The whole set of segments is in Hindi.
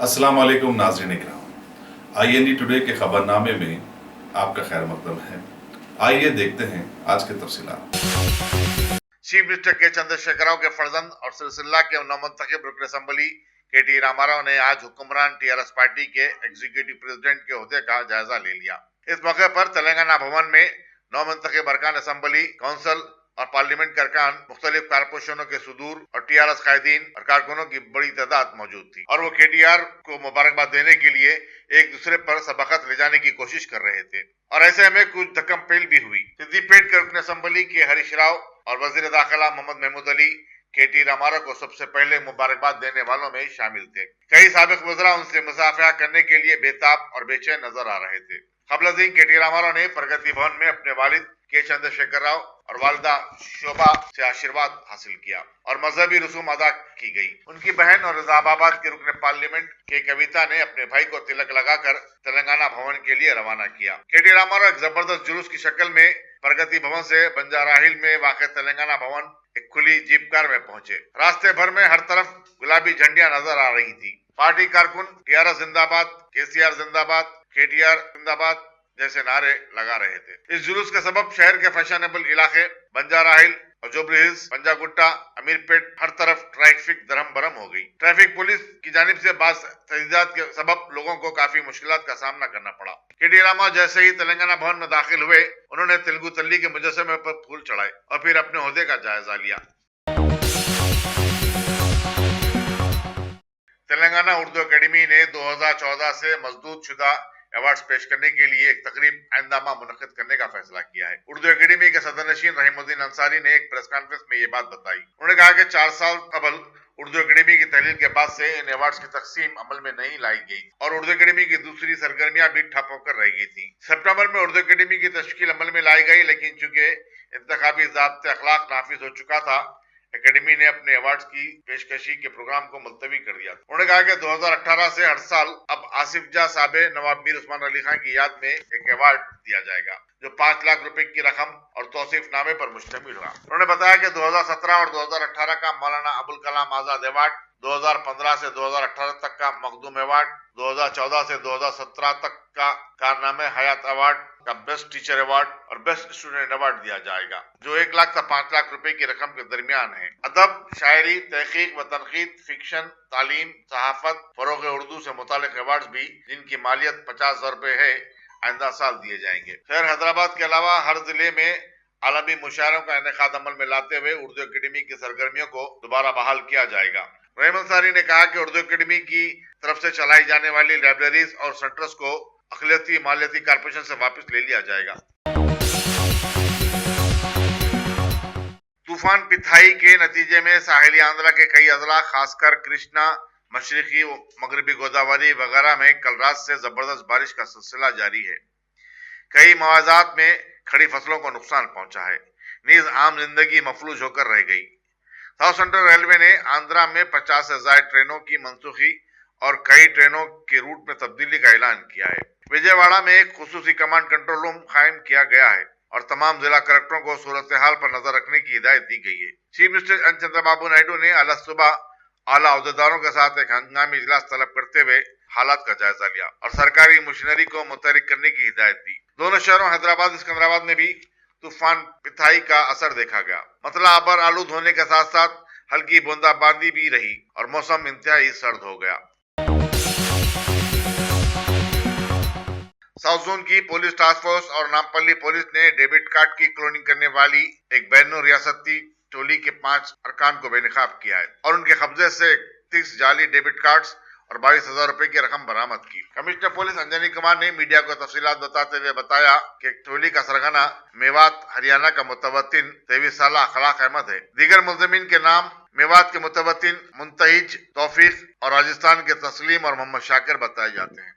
अस्सलाम वालेकुम नाज़रीन इकराम, IND टुडे के खबरनामे में आपका खैर मकदम है। आइए देखते हैं आज के तफसीलात। चीफ मिनिस्टर के चंद्रशेखर राव के फर्जंद और सिलसिला के नवमंतखब रुकन असम्बली KT रामाराव ने आज हुक्मरान TRS पार्टी के एग्जीक्यूटिव प्रेसिडेंट के ओहदे का जायजा ले लिया। इस मौके पर तेलंगाना भवन में नवमंतखब अरकान असम्बली, काउंसिल और पार्लियामेंट के अरकान, मुख्तलिफ कारपोरेशनों के सुदूर और TRS कायदीन और कारकुनों की बड़ी तादाद मौजूद थी और वो KTR को मुबारकबाद देने के लिए एक दूसरे पर सबकत ले जाने की कोशिश कर रहे थे। और ऐसे में कुछ धक्कम पेल भी हुई। सिद्दीपेट के रुकन असम्बली के हरीश राव और वजीर दाखिला मोहम्मद महमूद अली KT रामाराव को सबसे पहले मुबारकबाद देने वालों में शामिल थे। कई साबिक वज़रा उनसे मुसाफिया करने के लिए बेताब और बेचैन नजर आ रहे थे। क़ब्ल अज़ीं KT रामाराव ने प्रगति भवन में अपने वालिद के चंद्रशेखर राव और वालिदा शोभा से आशीर्वाद हासिल किया और मजहबी रसूम अदा की गई। उनकी बहन और निजामाबाद के रुकन पार्लियामेंट के कविता ने अपने भाई को तिलक लगाकर तेलंगाना भवन के लिए रवाना किया। KT रामाराव एक जबरदस्त जुलूस की शक्ल में प्रगति भवन से बंजारा हिल में वाक़ तेलंगाना भवन एक खुली जीप कार में पहुंचे। रास्ते भर में हर तरफ गुलाबी झंडियां नजर आ रही थी। पार्टी कारकुन TRS जिंदाबाद, KCR जिंदाबाद, KTR जिंदाबाद जैसे नारे लगा रहे थे। इस जुलूस का सबब शहर के फैशनेबल इलाके बंजारा हिल और जुबली हिल्स, पंजागुट्टा, अमीरपेट हर तरफ ट्रैफिक दरम बरम हो गई। ट्रैफिक पुलिस की जानिब से बाज़ तहदीदात के सबब लोगों को काफी मुश्किलात का सामना करना पड़ा। KT रामाराव जैसे ही तेलंगाना भवन में दाखिल हुए, उन्होंने तेलुगु तल्ली के मुजस्समे पर फूल चढ़ाए और फिर अपने ओहदे का जायजा लिया। तेलंगाना उर्दू अकेडमी ने 2014 से मजदूद शुदा अवार्ड पेश करने के लिए एक तकरीब आइंदामा मुनक्किद करने का फैसला किया है। उर्दू अकेडमी के सदर नशीन रहीमुद्दीन अंसारी ने एक प्रेस कॉन्फ्रेंस में ये बात बताई। उन्होंने कहा कि 4 साल कबल उर्दू अकेडमी की तहलील के बाद से इन अवार्ड की तकसीम अमल में नहीं लाई गई और उर्दू अकेडमी की दूसरी सरगर्मियां भी ठप होकर रह गई थी। सितंबर में उर्दू अकेडमी की तश्कील अमल में लाई गई, लेकिन चूंकि इंतखाबी ज़ाब्ते अखलाक नाफिज हो चुका था, अकेडमी ने अपने अवार्ड की पेशकशी के प्रोग्राम को मुलतवी कर दिया। उन्होंने कहा कि 2018 से हर साल अब आसिफ जा साहब नवाब मीर उस्मान अली खान की याद में एक अवार्ड दिया जाएगा जो 5 लाख रुपए की रकम और तौसीफनामे पर मुश्तमिल होगा। उन्होंने बताया कि 2017 और 2018 का मौलाना अबुल कलाम आजाद अवार्ड, 2015 से 2018 तक का मखदूम अवार्ड, 2014 से 2017 तक का कारनामे हयात अवार्ड का बेस्ट टीचर अवार्ड और बेस्ट स्टूडेंट अवार्ड दिया जाएगा जो 1 लाख से 5 लाख रुपए की रकम के दरमियान है। अदब, शायरी, तहकीक व तनकीद, फिक्शन, तालीम, सहाफत, फरोग उर्दू से मुतालिक अवार्ड भी जिनकी मालियत 50,000 रुपए है, आइंदा साल दिए जाएंगे। खैर, हैदराबाद के अलावा हर जिले में आलमी मुशायरों का इनेकाद अमल में लाते हुए उर्दू अकेडमी की सरगर्मियों को दोबारा बहाल किया जाएगा। रहीम अंसारी ने कहा कि उर्दू अकेडमी की तरफ से चलाई जाने वाली लाइब्रेरीज और सेंटर्स को अखिलती मालियती कारपोरेशन से वापस ले लिया जाएगा। तूफान पिथाई के नतीजे में साहिली आंध्रा के कई अजला, खासकर कृष्णा, मशरकी मगरबी गोदावरी वगैरह में कल रात से जबरदस्त बारिश का सिलसिला जारी है। कई मवाजात में खड़ी फसलों को नुकसान पहुंचा है, नीज आम जिंदगी मफलूज होकर रह गई। साउथ सेंट्रल रेलवे ने आंध्रा में 50 से ज्यादा ट्रेनों की मनसूखी और कई ट्रेनों के रूट में तब्दीली का ऐलान किया है। विजयवाड़ा में एक खुसूसी कमांड कंट्रोल रूम कायम किया गया है और तमाम जिला कलेक्टरों को सूरत हाल पर नजर रखने की हिदायत दी गई है। Chief minister N Chandrababu Naidu ने आज सुबह आला अहदेदारों के साथ एक हंगामी इजलास तलब करते हुए हालात का जायजा लिया और सरकारी मशीनरी को मुतहरिक करने की हिदायत दी। दोनों शहरों हैदराबाद सिकंदराबाद में भी तूफान पिथाई का असर देखा गया। मतला अबर आलूद होने के साथ साथ हल्की बूंदाबांदी भी रही और मौसम इंतहाई सर्द हो गया। साउथ जोन की पुलिस टास्क फोर्स और नामपल्ली पुलिस ने डेबिट कार्ड की क्लोनिंग करने वाली एक बैनो रियासती टोली के 5 अरकान को बेनकाब किया है और उनके कब्जे से 30 जाली डेबिट कार्ड्स और 22,000 रुपए की रकम बरामद की। कमिश्नर पुलिस अंजनी कुमार ने मीडिया को तफसीलात बताते हुए बताया कि टोली का सरगना मेवात हरियाणा का मुतवत्तिन 23 साल अखलाक अहमद है। दीगर मुलजिमीन के नाम मेवात के मुतवत्तिन मुंतहिज तौफीक और राजस्थान के तस्लीम और मोहम्मद शाकिर बताए जाते हैं।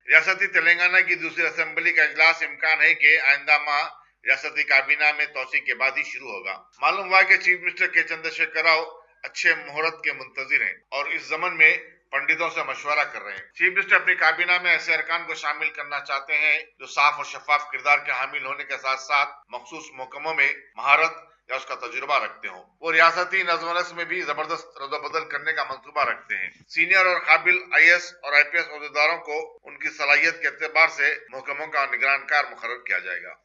रियासती तेलंगाना की दूसरी असेंबली का इजलास इम्कान है कि आइंदा माह रियासती काबीना में तोसी के बाद ही शुरू होगा। मालूम हुआ कि चीफ मिनिस्टर के चंद्रशेखर राव अच्छे मुहूर्त के मुंतजिर हैं और इस जमन में पंडितों से मशवरा कर रहे हैं। चीफ मिनिस्टर अपनी काबीना में ऐसे अरकान को शामिल करना चाहते हैं जो साफ और शफाफ किरदार के हामिल होने के साथ साथ मखसूस महकमों में महारत, या उसका तजुर्बा रखते हों। वो रियासती नज़्म-ओ-नस्क में भी जबरदस्त रद्द-बदल करने का मंसूबा रखते हैं। सीनियर और काबिल आईएएस और आईपीएस ओहदेदारों को उनकी सलाहियत के एतबार से महकमों का निगरानकार मुकर्रर किया जाएगा।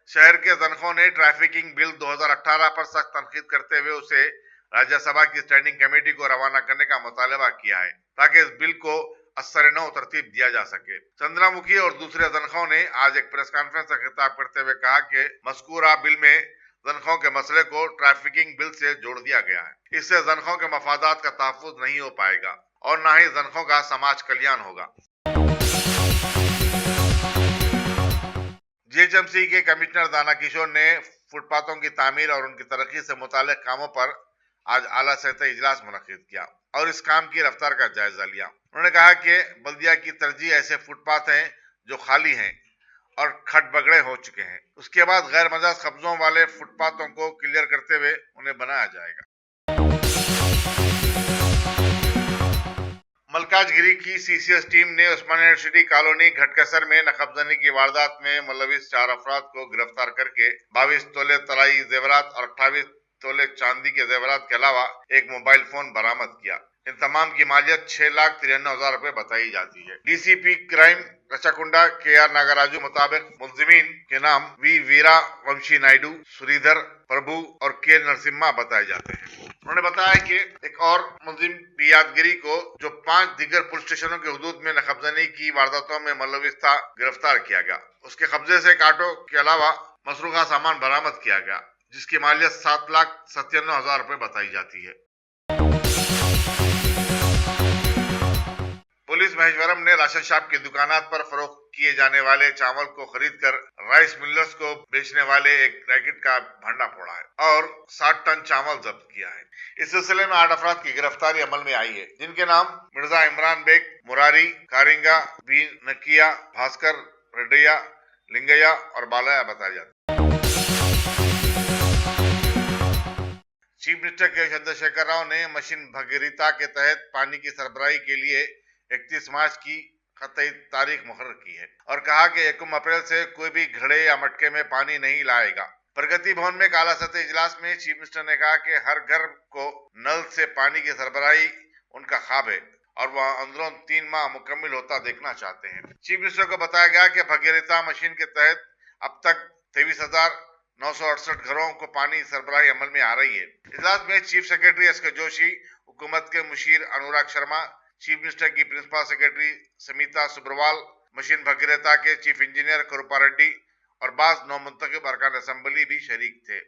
शहर के जनखों ने ट्रैफिकिंग बिल 2018 पर सख्त तनकीद करते हुए उसे राज्यसभा की स्टैंडिंग कमेटी को रवाना करने का मुतालबा किया है ताकि इस बिल को असर नौ तरतीब दिया जा सके। चंद्रामुखी और दूसरे जनखों ने आज एक प्रेस कॉन्फ्रेंस से खिताब करते हुए कहा कि मज़कूरा बिल में जनखों के मसले को ट्रैफिकिंग बिल से जोड़ दिया गया है। इससे जनखों के मफादात का तहफ़्फ़ुज़ नहीं हो पाएगा और न ही जनखों का समाज कल्याण होगा। जीएचएमसी के कमिश्नर दाना किशोर ने फुटपाथों की तामीर और उनकी तरक्की से मुताल्लिक कामों पर आज आला सतही इजलास मुनक्किद किया और इस काम की रफ्तार का जायजा लिया। उन्होंने कहा कि बल्दिया की तरजीह ऐसे फुटपाथ हैं जो खाली हैं और खटबगड़े हो चुके हैं। उसके बाद गैर मजाज कब्जों वाले फुटपाथों को क्लियर करते हुए उन्हें बनाया जाएगा। मलकाजगिरी की सीसीएस टीम ने उस्मानिया यूनिवर्सिटी कॉलोनी घटकेसर में नकबजनी की वारदात में मुलविस 4 अफराद को गिरफ्तार करके 22 तोले तलाई जेवरात और 28 तोले चांदी के जेवरात के अलावा एक मोबाइल फोन बरामद किया। इन तमाम की मालियत 6,93,000 रुपए बताई जाती है। DCP crime Rachakonda KR Nagaraju मुताबिक मुल्जिमीन के नाम वी वीरा वंशी नायडू, श्रीधर प्रभु और के नरसिम्हा बताए जाते हैं। उन्होंने बताया कि एक और मुल्जिम यादगिरी को जो 5 दीगर पुलिस स्टेशनों के हुदूद में नकबजनी की वारदातों में मुलविस था गिरफ्तार किया गया। उसके कब्जे से एक ऑटो के अलावा मसरूका सामान बरामद किया गया जिसकी मालियत 7,97,000 रुपए बताई जाती है। पुलिस महेश्वरम ने राशन शॉप की दुकानात पर फरोख्त किए जाने वाले चावल को खरीद कर राइस मिलर्स को बेचने वाले एक रैकेट का भंडा फोड़ा है और 60 टन चावल जब्त किया है। इस सिलसिले में 8 अफराद की गिरफ्तारी अमल में आई है जिनके नाम मिर्जा इमरान बेग, मुरारी, कारिंगा, बी नकिया, भास्कर, रेड्डैया, लिंगैया और बालया बताए जाते हैं। चीफ मिनिस्टर के चंद्रशेखर राव ने मिशन भगीरथा के तहत पानी की सरबराही के लिए 31 मार्च की कतई तारीख मुकर्रर की है और कहा कि 1 अप्रैल से कोई भी घड़े या मटके में पानी नहीं लाएगा। प्रगति भवन में आला सतही इजलास में चीफ मिनिस्टर ने कहा कि हर घर को नल से पानी की सरबराही उनका ख्वाब है और वह अंदरों 3 माह मुकम्मल होता देखना चाहते हैं। चीफ मिनिस्टर को बताया गया कि भगीरथा मशीन के तहत अब तक 23,968 घरों को पानी सरबराही अमल में आ रही है। इजलास में चीफ सेक्रेटरी SK जोशी, हुकूमत के मुशीर अनुराग शर्मा, चीफ मिनिस्टर की principal secretary Samita Subrawal, machine Bhagiratha के चीफ इंजीनियर करुपा रेड्डी और बाज नौमुंतखब अरकान असेंबली भी शरीक थे।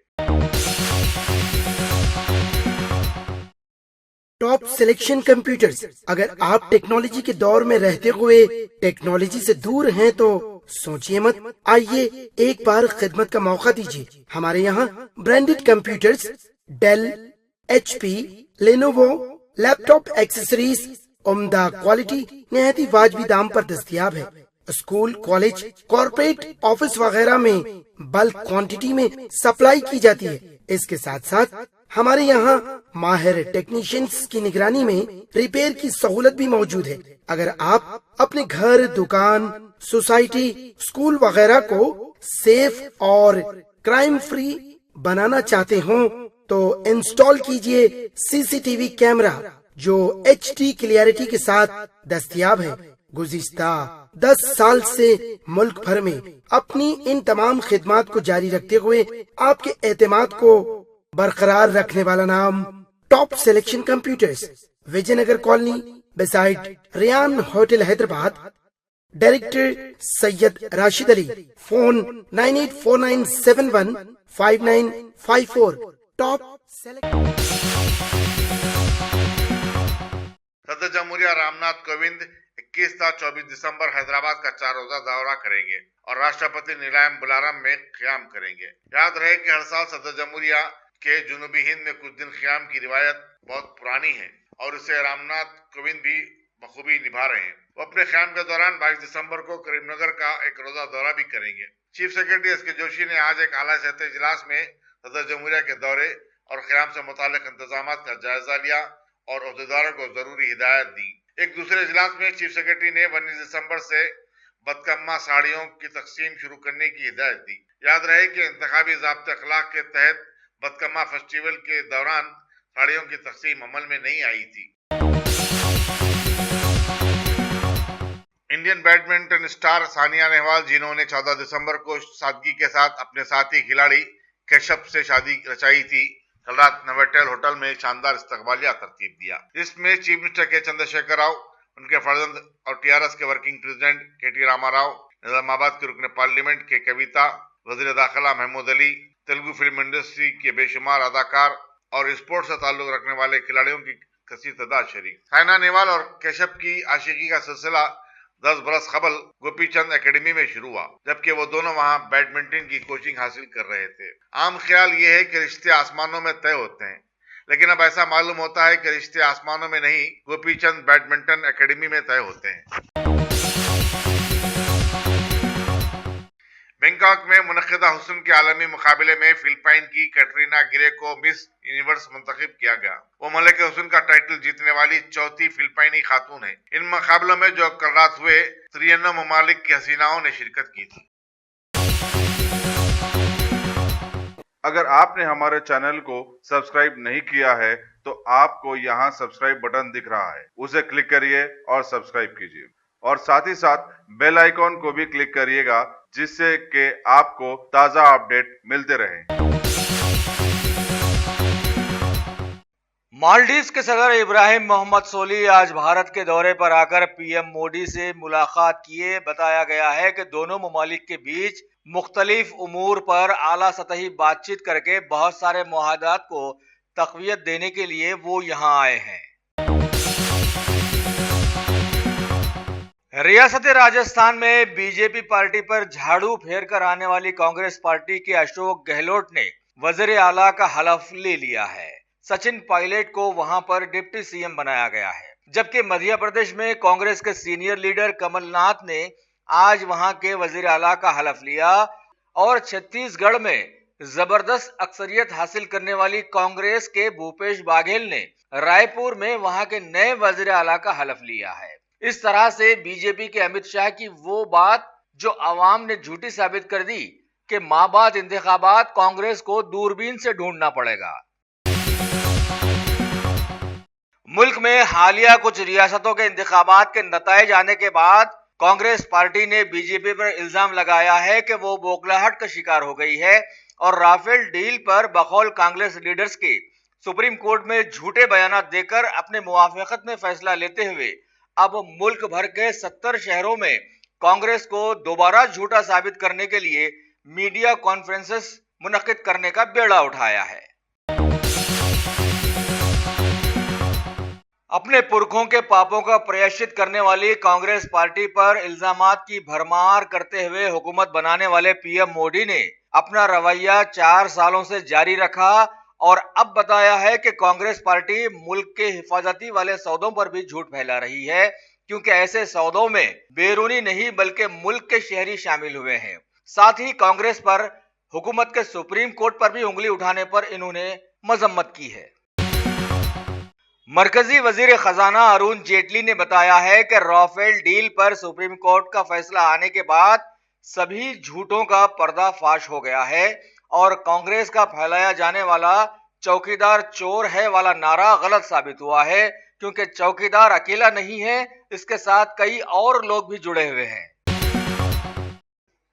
Top selection computers. अगर आप टेक्नोलॉजी के दौर में रहते हुए टेक्नोलॉजी से दूर हैं तो सोचिए मत, आइए एक बार खिदमत का मौका दीजिए। हमारे यहाँ branded computers Dell, HP, Lenovo, laptop accessories उम्दा क्वालिटी निहायत ही वाजबी दाम पर दस्तयाब है। स्कूल, कॉलेज, कॉर्पोरेट ऑफिस वगैरह में बल्क क्वांटिटी में सप्लाई की जाती है। इसके साथ साथ हमारे यहाँ माहिर टेक्नीशियंस की निगरानी में रिपेयर की सहूलत भी मौजूद है। अगर आप अपने घर, दुकान, सोसाइटी, स्कूल वगैरह को सेफ और क्राइम फ्री बनाना चाहते हो तो इंस्टॉल कीजिए CCTV कैमरा जो HD क्लियरिटी के साथ दस्तयाब है। गुज़िश्ता 10 साल से मुल्क भर में अपनी इन तमाम खिदमात को जारी रखते हुए आपके एतमाद को बरकरार रखने वाला नाम top selection computers, Vijayanagar colony beside Riyan hotel Hyderabad. Director Syed Rashid Ali. Phone 9849715954। टॉप सदर जमहूरिया रामनाथ कोविंद 21 से 24 दिसंबर हैदराबाद का 4 रोजा दौरा करेंगे और राष्ट्रपति नीलायम बुलाराम में क़याम करेंगे। याद रहे कि हर साल सदर जमहूरिया के जुनूबी हिंद में कुछ दिन क़याम की रिवायत बहुत पुरानी है और इसे रामनाथ कोविंद भी बखूबी निभा रहे हैं। वो अपने क़याम के दौरान 22 दिसंबर को करीमनगर का एक रोजा दौरा भी करेंगे। चीफ सेक्रेटरी SK जोशी ने आज एक आला सतही इजलास में सदर जमहूरिया के दौरे और क़याम से मुताल्लिक़ इंतजामात का जायजा लिया और ओहदेदारों को जरूरी हिदायत दी। एक दूसरे इजलास में चीफ सेक्रेटरी ने 19 दिसंबर से बदकम्मा साड़ियों की तकसीम शुरू करने की हिदायत दी। याद रहे कि इंतखाबी ज़ाब्ते अखलाक के तहत बदकम्मा फेस्टिवल के दौरान साड़ियों की तकसीम अमल में नहीं आई थी। Indian badminton star Sania Nehwal, जिन्होंने 14 दिसंबर को सादगी के साथ अपने साथी खिलाड़ी कैशप से शादी रचाई थी, कल रात नोवेटेल होटल में शानदार इस्तकबालिया तरतीब दिया। इसमें चीफ मिनिस्टर के चंद्रशेखर राव, उनके फर्जंद और टीआरएस के वर्किंग प्रेसिडेंट केटी रामाराव, निजामाबाद के रुकन पार्लियामेंट के कविता, वजीर दाखिला महमूद अली, तेलुगु फिल्म इंडस्ट्री के बेशुमार अदाकार और स्पोर्ट्स से ताल्लुक रखने वाले खिलाड़ियों की कसीर तादाद शरीक। साइना नेहवाल और कैशप की आशिकी का सिलसिला 10 बरस कबल गोपीचंद एकेडमी में शुरू हुआ, जबकि वो दोनों वहां बैडमिंटन की कोचिंग हासिल कर रहे थे। आम ख्याल ये है कि रिश्ते आसमानों में तय होते हैं, लेकिन अब ऐसा मालूम होता है कि रिश्ते आसमानों में नहीं, गोपीचंद बैडमिंटन एकेडमी में तय होते हैं। बैंकॉक में मुनक्किदा हुस्न के आलमी मुकाबले में फिलिपाइन की कैटरीना गिरे को मिस यूनिवर्स मुंतखब किया गया। वो मलिक हुस्न का टाइटल जीतने वाली चौथी फिलिपाइनी खातून है। इन मुकाबलों में जो कल रात हुए 93 ममालिक की हसीनाओं ने शिरकत की थी। अगर आपने हमारे चैनल को सब्सक्राइब नहीं किया है तो आपको यहाँ सब्सक्राइब बटन दिख रहा है, उसे क्लिक करिए और सब्सक्राइब कीजिए और साथ ही साथ बेल आइकॉन को भी क्लिक करिएगा, जिससे कि आपको ताज़ा अपडेट मिलते रहें। मालदीव के सदर इब्राहिम मोहम्मद सोली आज भारत के दौरे पर आकर पीएम मोदी से मुलाकात किए। बताया गया है कि दोनों ममालिक के बीच मुख्तलिफ उमूर पर आला सतही बातचीत करके बहुत सारे मुआहदात को तक़वियत देने के लिए वो यहाँ आए हैं। रियासत राजस्थान में बीजेपी पार्टी पर झाड़ू फेर कर आने वाली कांग्रेस पार्टी के अशोक गहलोत ने वज़ीर आला का हलफ ले लिया है। सचिन पायलट को वहां पर डिप्टी सीएम बनाया गया है, जबकि मध्य प्रदेश में कांग्रेस के सीनियर लीडर कमलनाथ ने आज वहां के वज़ीर आला का हलफ लिया और छत्तीसगढ़ में जबरदस्त अक्सरियत हासिल करने वाली कांग्रेस के भूपेश बाघेल ने रायपुर में वहां के नए वज़ीर आला का हलफ लिया है। इस तरह से बीजेपी के अमित शाह की वो बात जो अवाम ने झूठी साबित कर दी कि माबाद इंतखाबात कांग्रेस को दूरबीन से ढूंढना पड़ेगा। मुल्क में हालिया कुछ रियासतों के इंतखाबात के नताइज आने के बाद कांग्रेस पार्टी ने बीजेपी पर इल्जाम लगाया है कि वो बौखलाहट का शिकार हो गई है और राफेल डील पर बकौल कांग्रेस लीडर्स के सुप्रीम कोर्ट में झूठे बयानात देकर अपने मुवाफकत में फैसला लेते हुए अब मुल्क भर के 70 शहरों में कांग्रेस को दोबारा झूठा साबित करने के लिए मीडिया कॉन्फ्रेंसेस मुनक्किद करने का बेड़ा उठाया है। अपने पुरखों के पापों का प्रायश्चित करने वाली कांग्रेस पार्टी पर इल्जामात की भरमार करते हुए हुकूमत बनाने वाले पीएम मोदी ने अपना रवैया 4 सालों से जारी रखा और अब बताया है कि कांग्रेस पार्टी मुल्क के हिफाजती वाले सौदों पर भी झूठ फैला रही है, क्योंकि ऐसे सौदों में बैरूनी नहीं बल्कि मुल्क के शहरी शामिल हुए हैं। साथ ही कांग्रेस पर हुकूमत के सुप्रीम कोर्ट पर भी उंगली उठाने पर इन्होंने मजम्मत की है। मरकजी वजीर खजाना अरुण जेटली ने बताया है कि राफेल डील पर सुप्रीम कोर्ट का फैसला आने के बाद सभी झूठों का पर्दाफाश हो गया है और कांग्रेस का फैलाया जाने वाला चौकीदार चोर है वाला नारा गलत साबित हुआ है, क्योंकि चौकीदार अकेला नहीं है, इसके साथ कई और लोग भी जुड़े हुए हैं।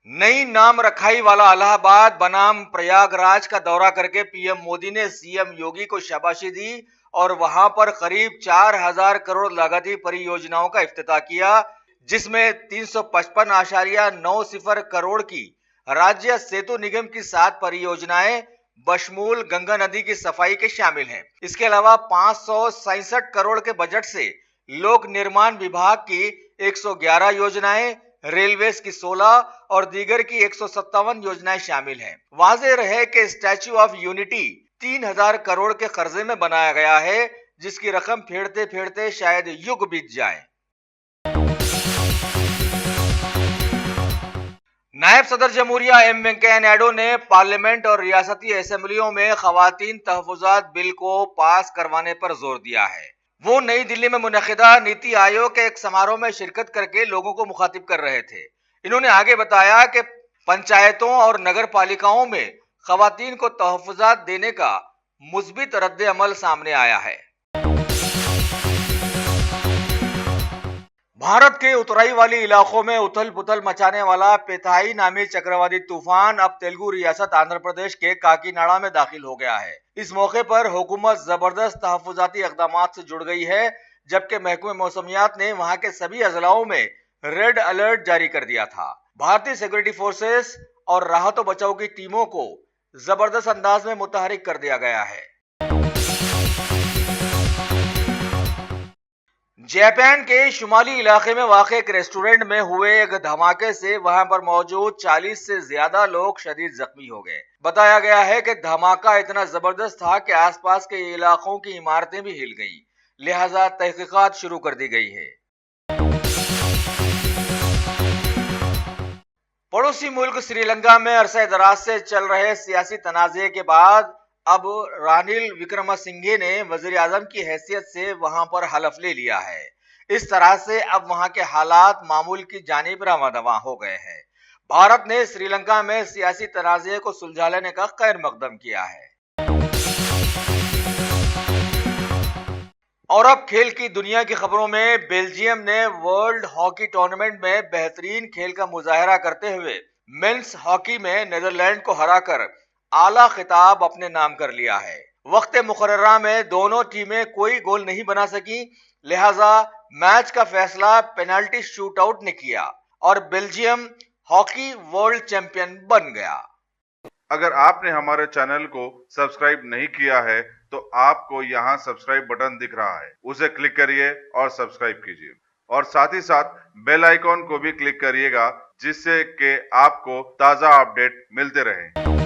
नई नाम रखाई वाला इलाहाबाद बनाम प्रयागराज का दौरा करके पीएम मोदी ने सीएम योगी को शाबाशी दी और वहां पर करीब 4000 करोड़ लागती परियोजनाओं का इफ्तिताह किया, जिसमें 355.90 करोड़ की राज्य सेतु निगम की 7 परियोजनाएं बशमूल गंगा नदी की सफाई के शामिल हैं। इसके अलावा 567 करोड़ के बजट से लोक निर्माण विभाग की 111 योजनाएं, रेलवेज की 16 और दीगर की 157 योजनाएं शामिल हैं। वाज़ेह रहे कि स्टैच्यू ऑफ यूनिटी 3000 करोड़ के कर्जे में बनाया गया है, जिसकी रकम फेरते फेरते शायद युग बीत जाए। नायब सदर जमहूरिया एम वेंकैया नायडू ने पार्लियामेंट और रियासती असेंबलियों में खवातीन तहफ़्फ़ुज़ात बिल को पास करवाने पर जोर दिया है। वो नई दिल्ली में मुनक़िदा नीति आयोग के एक समारोह में शिरकत करके लोगों को मुखातिब कर रहे थे। इन्होंने आगे बताया कि पंचायतों और नगर पालिकाओं में खवातीन को तहफ़्फ़ुज़ात देने का मुस्बित रद्द अमल सामने आया है। भारत के उतराई वाली इलाकों में उथल पुथल मचाने वाला पेथाई नामी चक्रवाती तूफान अब तेलुगु रियासत आंध्र प्रदेश के काकीनाडा में दाखिल हो गया है। इस मौके पर हुकूमत जबरदस्त तहफ़्फ़ुज़ाती इक़दामात से जुड़ गई है, जबकि महकमे मौसमियात ने वहां के सभी अजलाओं में रेड अलर्ट जारी कर दिया था। भारतीय सिक्योरिटी फोर्सेस और राहत और बचाव की टीमों को जबरदस्त अंदाज में मुतहरिक कर दिया गया है। जापान के शुमाली इलाके में वाक़ एक रेस्टोरेंट में हुए एक धमाके से वहां पर मौजूद 40 से ज्यादा लोग शदीद जख्मी हो गए। बताया गया है कि धमाका इतना जबरदस्त था कि आसपास के इलाकों की इमारतें भी हिल गईं, लिहाजा तहकीकात शुरू कर दी गई है। पड़ोसी मुल्क श्रीलंका में अरसे दराज से चल रहे सियासी तनाज़े के बाद अब रानिल विक्रमसिंघे ने वज़ीर आज़म की हैसियत से वहां पर हलफ ले लिया है। इस तरह से अब वहां के हालात मामूल की जानिब रवां हो गए हैं। भारत ने श्रीलंका में सियासी तनाज़े को सुलझा लेने का खैर मकदम किया है। और अब खेल की दुनिया की खबरों में बेल्जियम ने वर्ल्ड हॉकी टूर्नामेंट में बेहतरीन खेल का मुजाहरा करते हुए मेंस हॉकी में नीदरलैंड को हराकर आला खिताब अपने नाम कर लिया है। वक्त मुकर्ररा में दोनों टीमें कोई गोल नहीं बना सकी, लिहाजा मैच का फैसला पेनाल्टी शूटआउट ने किया और बेल्जियम हॉकी वर्ल्ड चैंपियन बन गया। अगर आपने हमारे चैनल को सब्सक्राइब नहीं किया है तो आपको यहाँ सब्सक्राइब बटन दिख रहा है, उसे क्लिक करिए और सब्सक्राइब कीजिए और साथ ही साथ बेल आइकॉन को भी क्लिक करिएगा, जिससे कि आपको ताज़ा अपडेट मिलते रहें।